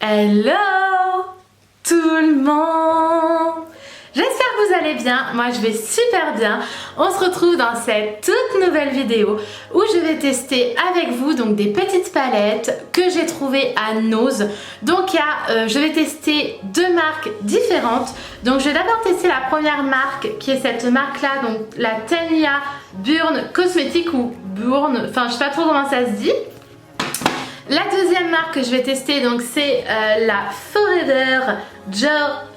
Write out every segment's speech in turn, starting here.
Hello tout le monde! J'espère que vous allez bien, moi je vais super bien. On se retrouve dans cette toute nouvelle vidéo où je vais tester avec vous donc des petites palettes que j'ai trouvées à Nose. Donc je vais tester deux marques différentes. Donc je vais d'abord tester la première marque qui est cette marque là, donc la Tanya Burn Cosmétique ou Burn, enfin je sais pas trop comment ça se dit. La deuxième marque que je vais tester donc c'est la Forever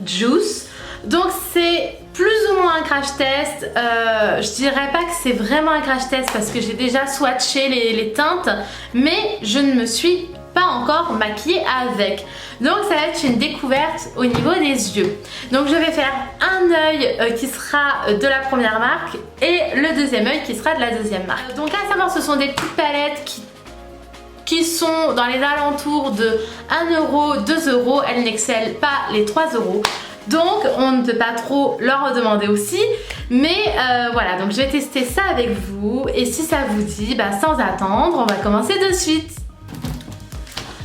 Juice. Donc c'est plus ou moins un crash test. Je dirais pas que c'est vraiment un crash test parce que j'ai déjà swatché les teintes, mais je ne me suis pas encore maquillée avec. Donc ça va être une découverte au niveau des yeux. Donc je vais faire un œil qui sera de la première marque et le deuxième œil qui sera de la deuxième marque. Donc à savoir, ce sont des petites palettes qui sont dans les alentours de 1 €, 2 €. Elles n'excellent pas les 3 €. Donc on ne peut pas trop leur demander aussi. Mais voilà, donc je vais tester ça avec vous. Et si ça vous dit, sans attendre, on va commencer de suite.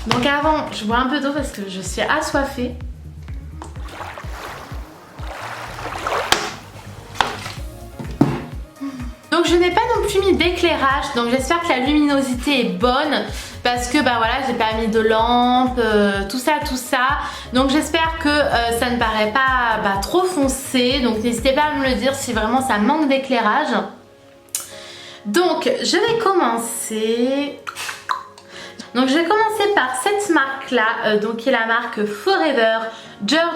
Donc avant, je bois un peu d'eau parce que je suis assoiffée. Donc je n'ai pas non plus mis d'éclairage, donc j'espère que la luminosité est bonne parce que voilà, j'ai pas mis de lampe, tout ça. Donc j'espère que ça ne paraît pas trop foncé, donc n'hésitez pas à me le dire si vraiment ça manque d'éclairage. Donc je vais commencer. Donc je vais commencer par cette marque là, donc qui est la marque Forever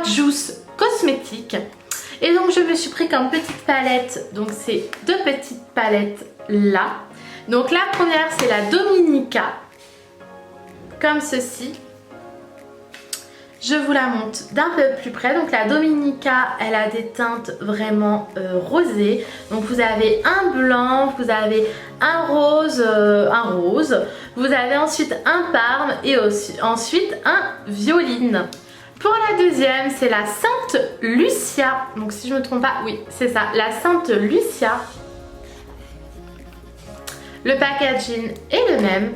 Juice Cosmétique. Et donc je me suis pris comme petite palette, donc ces deux petites palettes là. Donc la première c'est la Dominica, comme ceci. Je vous la montre d'un peu plus près. Donc la Dominica, elle a des teintes vraiment rosées. Donc vous avez un blanc, vous avez un rose, vous avez ensuite un parme et aussi, ensuite un violine. Pour la deuxième, c'est la Sainte Lucia. Donc si je ne me trompe pas, oui, c'est ça, la Sainte Lucia. Le packaging est le même.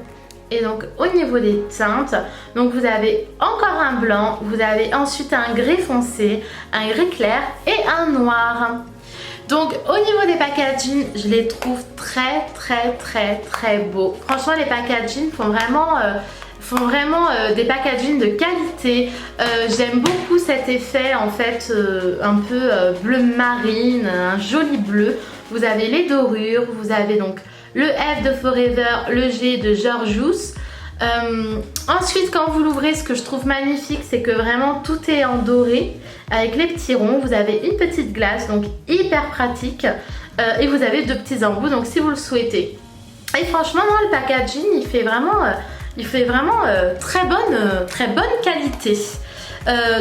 Et donc au niveau des teintes, donc vous avez encore un blanc, vous avez ensuite un gris foncé, un gris clair et un noir. Donc au niveau des packaging, je les trouve très beaux. Franchement, les packaging font vraiment des packaging de qualité. J'aime beaucoup cet effet en fait un peu bleu marine, un joli bleu. Vous avez les dorures, vous avez donc le F de Forever, le G de Juice. Ensuite, quand vous l'ouvrez, ce que je trouve magnifique, c'est que vraiment tout est en doré avec les petits ronds. Vous avez une petite glace, donc hyper pratique. Et vous avez deux petits embouts, donc si vous le souhaitez. Et franchement, moi, le packaging, il fait vraiment très bonne qualité.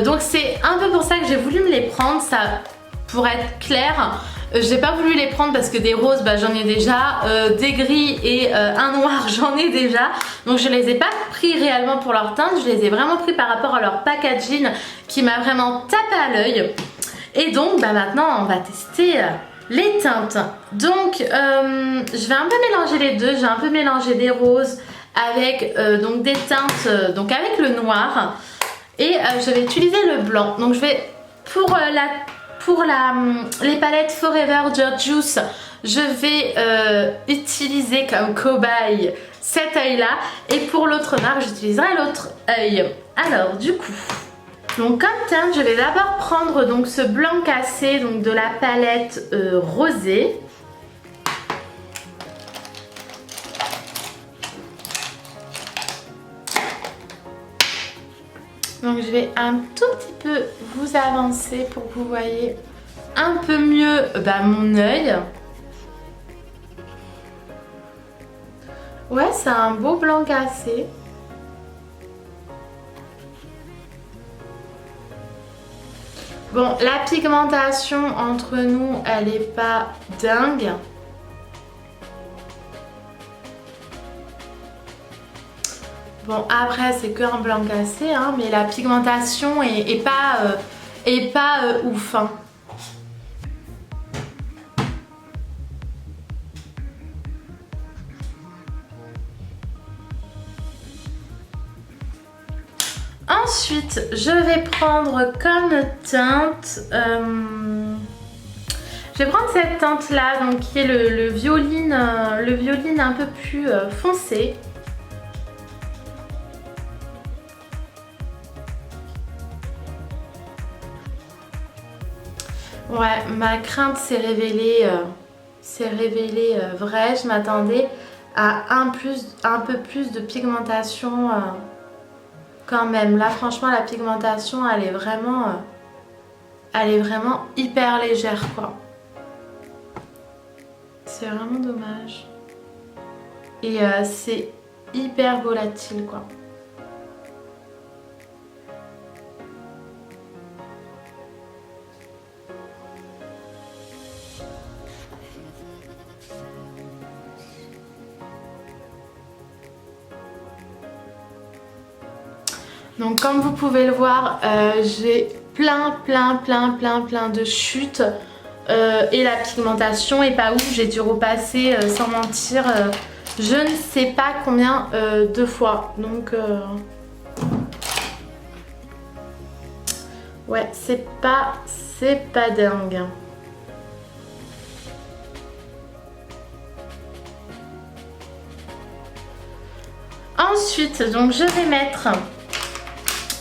Donc c'est un peu pour ça que j'ai voulu me les prendre, ça pour être clair. J'ai pas voulu les prendre parce que des roses j'en ai déjà, des gris et un noir j'en ai déjà. Donc je les ai pas pris réellement pour leur teinte, je les ai vraiment pris par rapport à leur packaging qui m'a vraiment tapé à l'œil. Et donc maintenant on va tester les teintes. Donc je vais un peu mélanger les deux, j'ai un peu mélangé des roses avec donc des teintes donc avec le noir. Et je vais utiliser le blanc. Donc je vais pour les palettes Forever Juice, je vais utiliser comme cobaye cet œil là. Et pour l'autre marque, j'utiliserai l'autre œil. Alors du coup, donc comme teinte, je vais d'abord prendre donc ce blanc cassé donc de la palette rosée. Donc je vais un tout petit peu vous avancer pour que vous voyez un peu mieux mon œil. Ouais, c'est un beau blanc cassé. Bon, la pigmentation entre nous, elle est pas dingue. Bon, après c'est que un blanc cassé, hein, mais la pigmentation est pas ouf. Hein. Ensuite, je vais prendre comme teinte... je vais prendre cette teinte là, donc qui est le violine un peu plus foncé. Ouais, ma crainte s'est révélée vraie. Je m'attendais à un peu plus de pigmentation quand même. Là, franchement, la pigmentation, elle est vraiment hyper légère, quoi. C'est vraiment dommage. Et c'est hyper volatile, quoi. Donc comme vous pouvez le voir, j'ai plein de chutes et la pigmentation est pas ouf. J'ai dû repasser sans mentir je ne sais pas combien de fois. Donc ouais, c'est pas dingue. Ensuite, donc je vais mettre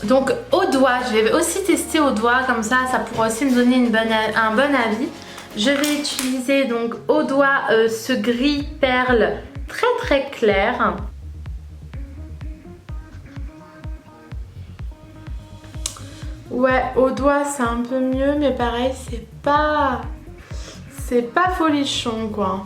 donc au doigt, je vais aussi tester au doigt, comme ça pourra aussi me donner un bon avis. Je vais utiliser donc au doigt ce gris perle très clair. Ouais, au doigt c'est un peu mieux, mais pareil, c'est pas folichon, quoi.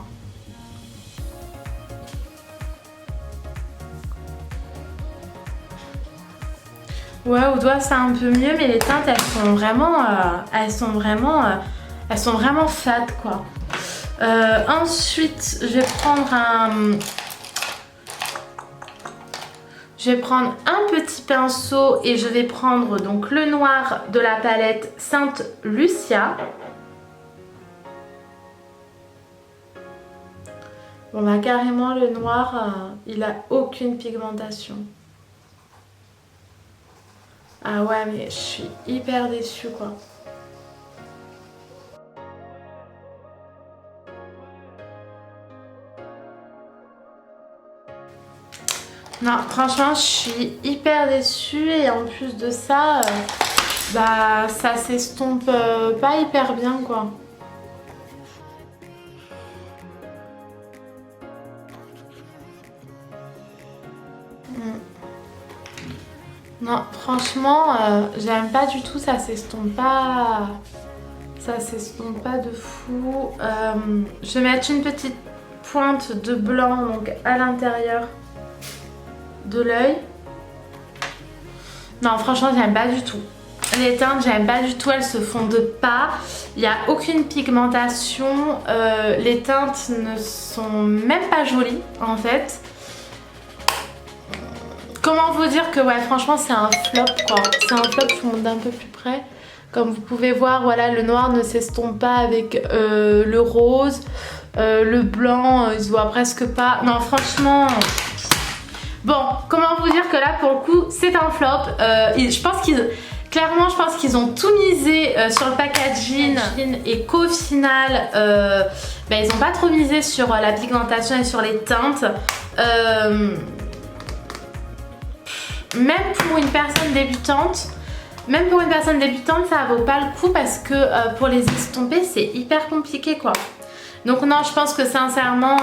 Ouais, au doigt c'est un peu mieux, mais les teintes elles sont vraiment fades, quoi. Ensuite, je vais prendre un petit pinceau et je vais prendre donc le noir de la palette Sainte Lucia. Bon bah carrément le noir, il a aucune pigmentation. Ah ouais, mais je suis hyper déçue, quoi. Non, franchement, je suis hyper déçue et en plus de ça, bah ça s'estompe pas hyper bien, quoi. Non, franchement, j'aime pas du tout, ça s'estompe pas de fou. Je vais mettre une petite pointe de blanc donc à l'intérieur de l'œil. Non, franchement, j'aime pas du tout. Les teintes, j'aime pas du tout, elles se fondent pas. Il n'y a aucune pigmentation. Les teintes ne sont même pas jolies, en fait. Comment vous dire que ouais, franchement c'est un flop, quoi. C'est un flop, je vous montre d'un peu plus près. Comme vous pouvez voir, voilà, le noir ne s'estompe pas avec le rose. Le blanc, il se voit presque pas. Non, franchement... Bon, comment vous dire que là, pour le coup, c'est un flop. Clairement, je pense qu'ils ont tout misé sur le packaging et qu'au final, ils n'ont pas trop misé sur la pigmentation et sur les teintes. Même pour une personne débutante, ça vaut pas le coup parce que pour les estomper, c'est hyper compliqué, quoi. Donc non, je pense que sincèrement,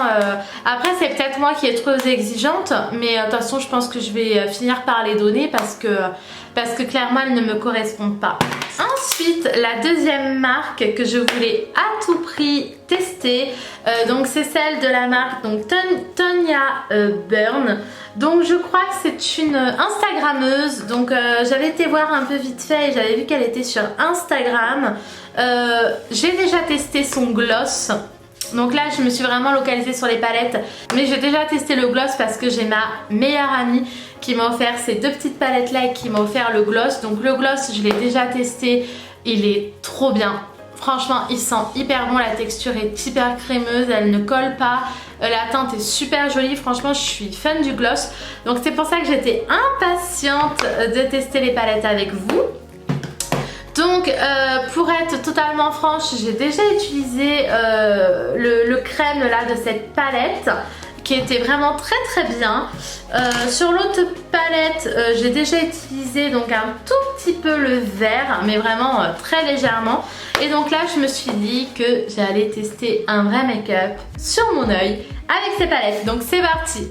après c'est peut-être moi qui est trop exigeante, mais de toute façon je pense que je vais finir par les donner parce que clairement elles ne me correspondent pas. Ensuite, la deuxième marque que je voulais à tout prix tester, donc c'est celle de la marque donc Tonya Burn. Donc je crois que c'est une Instagrammeuse, donc j'avais été voir un peu vite fait et j'avais vu qu'elle était sur Instagram. J'ai déjà testé son gloss. Donc là je me suis vraiment localisée sur les palettes, mais j'ai déjà testé le gloss parce que j'ai ma meilleure amie qui m'a offert ces deux petites palettes là et qui m'a offert le gloss. Donc le gloss je l'ai déjà testé, il est trop bien. Franchement, il sent hyper bon, la texture est hyper crémeuse, elle ne colle pas. La teinte est super jolie, franchement je suis fan du gloss. Donc c'est pour ça que j'étais impatiente de tester les palettes avec vous. Donc pour être totalement franche, j'ai déjà utilisé le crème là de cette palette qui était vraiment très bien. Sur l'autre palette, j'ai déjà utilisé donc un tout petit peu le vert, mais vraiment très légèrement. Et donc là, je me suis dit que j'allais tester un vrai make-up sur mon œil avec ces palettes. Donc c'est parti.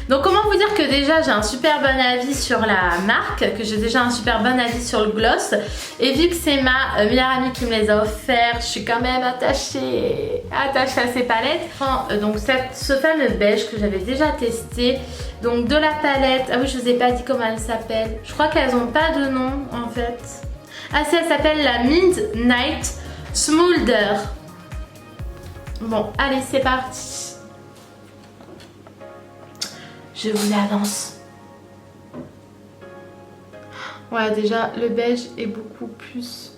Donc comment vous dire que déjà j'ai un super bon avis sur la marque, que j'ai déjà un super bon avis sur le gloss. Et vu que c'est ma meilleure amie qui me les a offerts, je suis quand même attachée à ces palettes. Donc ce fameux beige que j'avais déjà testé. Donc de la palette, ah oui je vous ai pas dit comment elle s'appelle. Je crois qu'elles ont pas de nom en fait. Ah si, elle s'appelle la Midnight Smolder. Bon allez c'est parti. Je vous l'annonce. Ouais, déjà, le beige est beaucoup plus...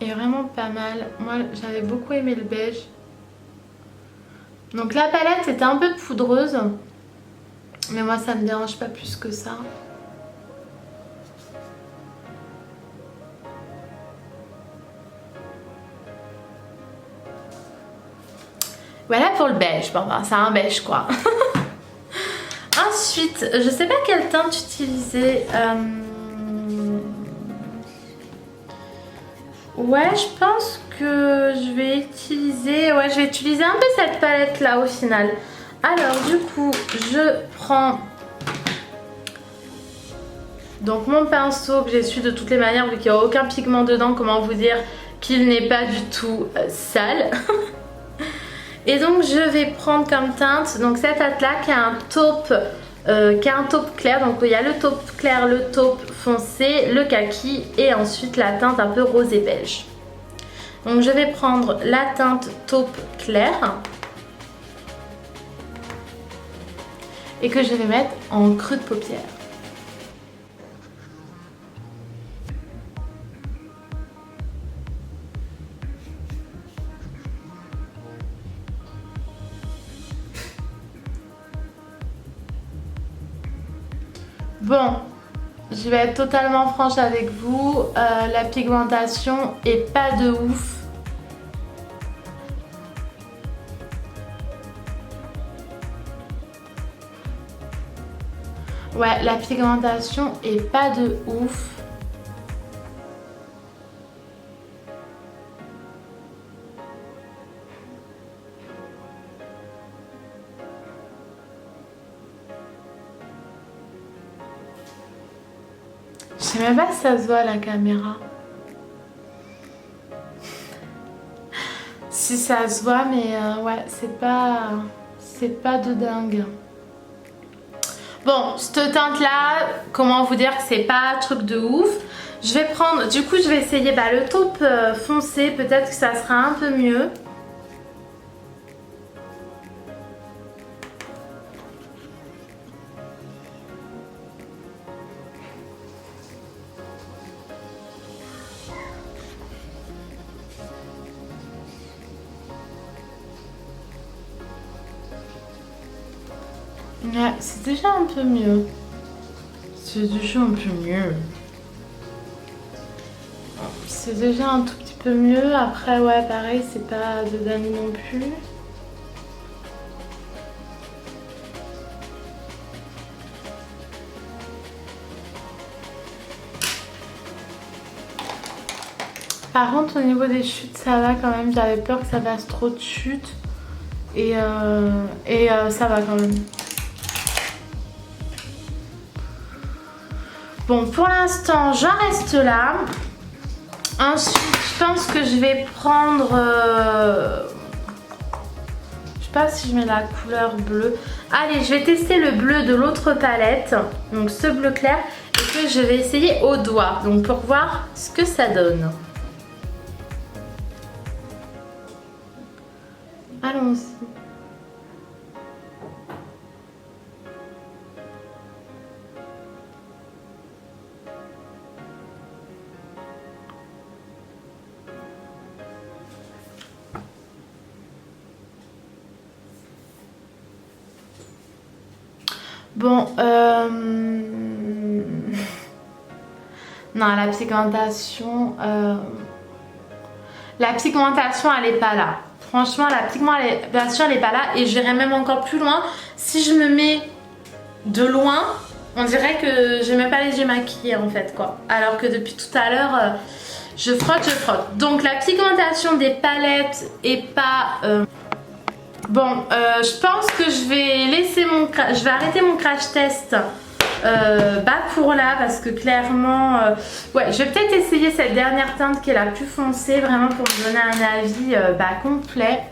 est vraiment pas mal. Moi, j'avais beaucoup aimé le beige. Donc la palette était un peu poudreuse. Mais moi, ça me dérange pas plus que ça. Voilà pour le beige. Bon, ben, c'est un beige quoi. Ensuite, je sais pas quelle teinte utiliser. Ouais, je pense que je vais utiliser... Ouais, je vais utiliser un peu cette palette là au final. Alors du coup, je prends... Donc mon pinceau que j'ai su de toutes les manières, vu qu'il n'y a aucun pigment dedans, comment vous dire qu'il n'est pas du tout sale. Et donc je vais prendre comme teinte donc cette teinte là qui a un taupe clair. Donc il y a le taupe clair, le taupe foncé, le kaki et ensuite la teinte un peu rose et beige. Donc je vais prendre la teinte taupe clair et que je vais mettre en creux de paupière. Bon, je vais être totalement franche avec vous, la pigmentation est pas de ouf. Ouais, la pigmentation est pas de ouf. Je sais même pas si ça se voit à la caméra. Si ça se voit, mais ouais, c'est pas de dingue. Bon, cette teinte là, comment vous dire que c'est pas truc de ouf. Je vais prendre, du coup je vais essayer le taupe foncé, peut-être que ça sera un peu mieux. Ouais, c'est déjà un peu mieux. C'est déjà un peu mieux. C'est déjà un tout petit peu mieux. Après, ouais, pareil, c'est pas de dingue non plus. Par contre, au niveau des chutes, ça va quand même. J'avais peur que ça fasse trop de chutes. Et ça va quand même. Bon, pour l'instant, j'en reste là. Ensuite, je pense que je vais prendre... je sais pas si je mets la couleur bleue. Allez, je vais tester le bleu de l'autre palette. Donc ce bleu clair. Et que je vais essayer au doigt. Donc pour voir ce que ça donne. Allons-y. Bon, non, la pigmentation... La pigmentation, elle est pas là. Franchement, la pigmentation, elle est pas là. Et j'irai même encore plus loin. Si je me mets de loin, on dirait que j'ai même pas les yeux maquillés en fait, quoi. Alors que depuis tout à l'heure, je frotte. Donc la pigmentation des palettes est pas... Bon, je pense que je vais arrêter mon crash test pour là, parce que clairement ouais, je vais peut-être essayer cette dernière teinte qui est la plus foncée, vraiment pour me donner un avis complet.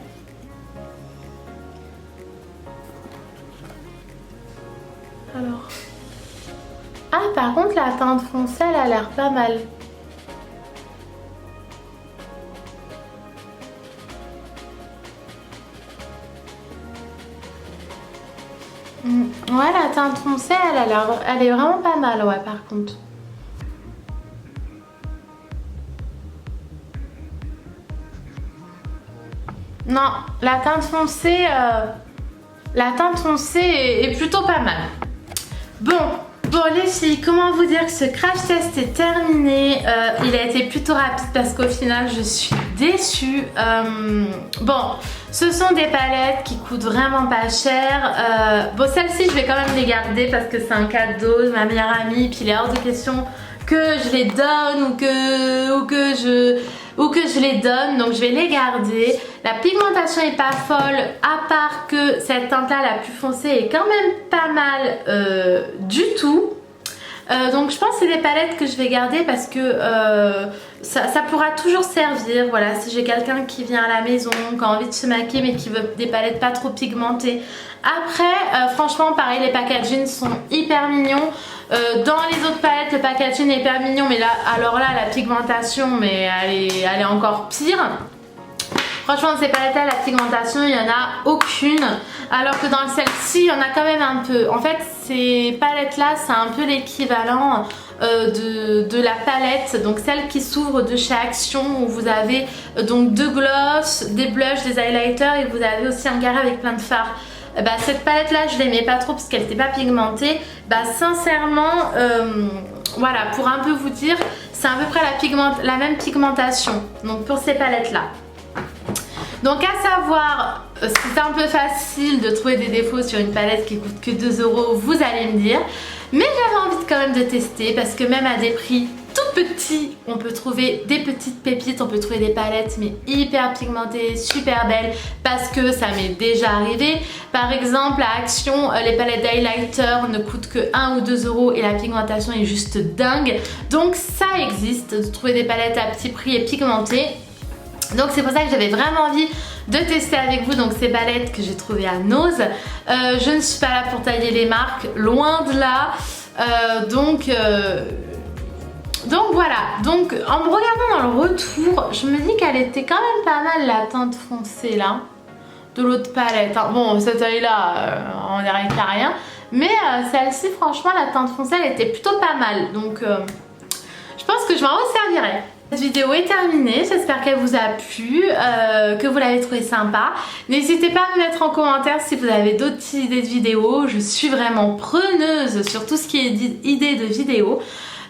Alors, ah, par contre la teinte foncée elle a l'air pas mal. Ouais, la teinte foncée, elle est vraiment pas mal, ouais, par contre. Non, la teinte foncée est plutôt pas mal. Bon les filles, comment vous dire que ce crash test est terminé. Il a été plutôt rapide parce qu'au final, je suis déçue. Bon, ce sont des palettes qui coûtent vraiment pas cher. Bon, celle-ci, je vais quand même les garder parce que c'est un cadeau de ma meilleure amie. Puis il est hors de question que je les donne ou que je les donne. Donc je vais les garder. La pigmentation est pas folle, à part que cette teinte là, la plus foncée, est quand même pas mal du tout. Donc je pense que c'est des palettes que je vais garder parce que ça pourra toujours servir. Voilà, si j'ai quelqu'un qui vient à la maison, qui a envie de se maquiller mais qui veut des palettes pas trop pigmentées. Après, franchement, pareil, les packaging sont hyper mignons. Dans les autres palettes, le packaging est hyper mignon, mais là, alors là, la pigmentation, mais elle est encore pire. Franchement, dans ces palettes-là, la pigmentation, il n'y en a aucune. Alors que dans celle-ci, il y en a quand même un peu. En fait, ces palettes-là, c'est un peu l'équivalent de la palette, donc celle qui s'ouvre de chez Action, où vous avez donc deux gloss, des blushs, des highlighters, et vous avez aussi un carré avec plein de fards. Cette palette là je l'aimais pas trop parce qu'elle n'était pas pigmentée. Sincèrement voilà, pour un peu vous dire, c'est à peu près la même pigmentation donc pour ces palettes là. Donc à savoir, c'est un peu facile de trouver des défauts sur une palette qui coûte que 2 €, vous allez me dire, mais j'avais envie quand même de tester parce que même à des prix tout petits, on peut trouver des petites pépites, on peut trouver des palettes mais hyper pigmentées, super belles, parce que ça m'est déjà arrivé. Par exemple à Action, les palettes d'highlighter ne coûtent que 1 ou 2 € et la pigmentation est juste dingue. Donc ça existe, de trouver des palettes à petit prix et pigmentées. Donc c'est pour ça que j'avais vraiment envie de tester avec vous donc ces palettes que j'ai trouvées à Nose. Je ne suis pas là pour tailler les marques, loin de là. Donc voilà, donc en me regardant dans le retour, je me dis qu'elle était quand même pas mal la teinte foncée là, de l'autre palette. Bon, cette œil là, on dirait qu'il n'y a rien. Mais celle-ci, franchement, la teinte foncée, elle était plutôt pas mal. Donc je pense que je m'en resservirai. Cette vidéo est terminée, j'espère qu'elle vous a plu, que vous l'avez trouvé sympa. N'hésitez pas à me mettre en commentaire si vous avez d'autres idées de vidéos. Je suis vraiment preneuse sur tout ce qui est idées de vidéos.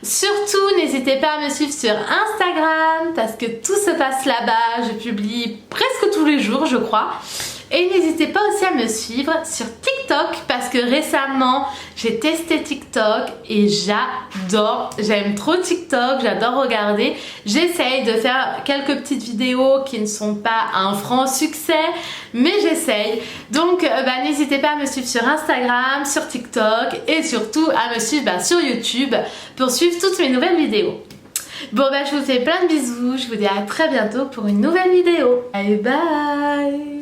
Surtout, n'hésitez pas à me suivre sur Instagram parce que tout se passe là-bas. Je publie presque tous les jours, je crois. Et n'hésitez pas aussi à me suivre sur TikTok parce que récemment j'ai testé TikTok et j'adore, j'aime trop TikTok, j'adore regarder. J'essaye de faire quelques petites vidéos qui ne sont pas un franc succès, mais j'essaye. Donc n'hésitez pas à me suivre sur Instagram, sur TikTok et surtout à me suivre sur YouTube pour suivre toutes mes nouvelles vidéos. Bon je vous fais plein de bisous, je vous dis à très bientôt pour une nouvelle vidéo. Allez, bye.